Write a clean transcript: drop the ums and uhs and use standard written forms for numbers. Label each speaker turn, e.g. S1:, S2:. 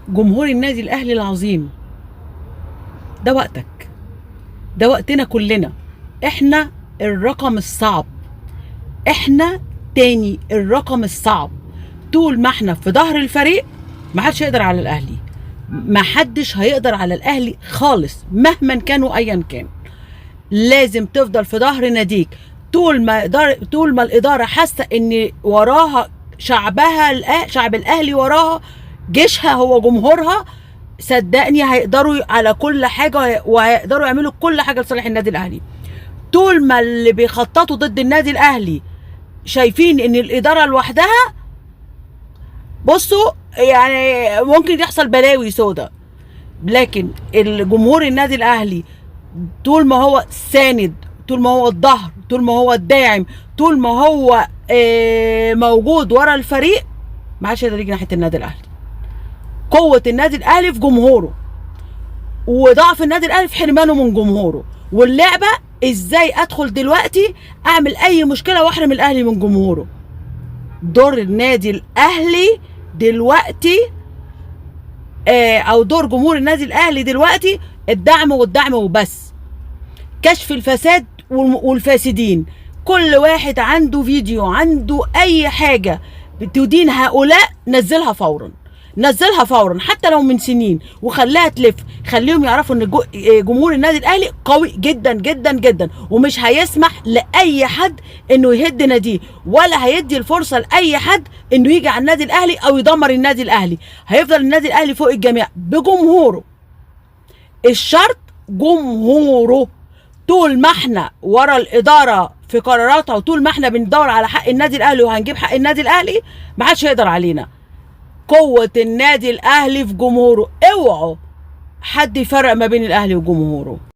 S1: جمهور النادي الاهلي العظيم، ده وقتك، ده وقتنا كلنا. احنا الرقم الصعب، احنا تاني الرقم الصعب. طول ما احنا في ظهر الفريق محدش هيقدر على الاهلي، محدش هيقدر على الاهلي خالص مهما كانوا ايا كان. لازم تفضل في ظهر ناديك طول ما الاداره حاسه ان وراها شعبها، شعب الاهلي وراها، جيشها هو جمهورها. صدقني هيقدروا على كل حاجه وهيقدروا يعملوا كل حاجه لصالح النادي الاهلي. طول ما اللي بيخططوا ضد النادي الاهلي شايفين ان الاداره لوحدها، بصوا يعني ممكن يحصل بلاوي سودا. لكن الجمهور النادي الاهلي طول ما هو ساند، طول ما هو الظهر، طول ما هو الداعم، طول ما هو موجود ورا الفريق، ما حدش يقدر يجي ناحيه النادي الاهلي. قوه النادي الاهلي في جمهوره، وضعف النادي الاهلي في حرمانه من جمهوره. واللعبه ازاي ادخل دلوقتي اعمل اي مشكله واحرم الاهلي من جمهوره. دور النادي الاهلي دلوقتي او دور جمهور النادي الاهلي دلوقتي الدعم والدعم وبس. كشف الفساد والفاسدين. كل واحد عنده فيديو، عنده اي حاجه تدين هؤلاء، نزلها فورا، نزلها فورا حتى لو من سنين، وخليها تلف. خليهم يعرفوا ان جمهور النادي الاهلي قوي جدا جدا جدا، ومش هيسمح لاي حد انه يهد ناديه، ولا هيدي الفرصه لاي حد انه يجي على النادي الاهلي او يدمر النادي الاهلي. هيفضل النادي الاهلي فوق الجميع بجمهوره. الشرط جمهوره. طول ما احنا ورا الاداره في قراراتها، وطول ما احنا بندور على حق النادي الاهلي وهنجيب حق النادي الاهلي، ما حدش هيقدر علينا. قوه النادي الاهلي في جمهوره. اوعوا حد يفرق ما بين الاهلي وجمهوره.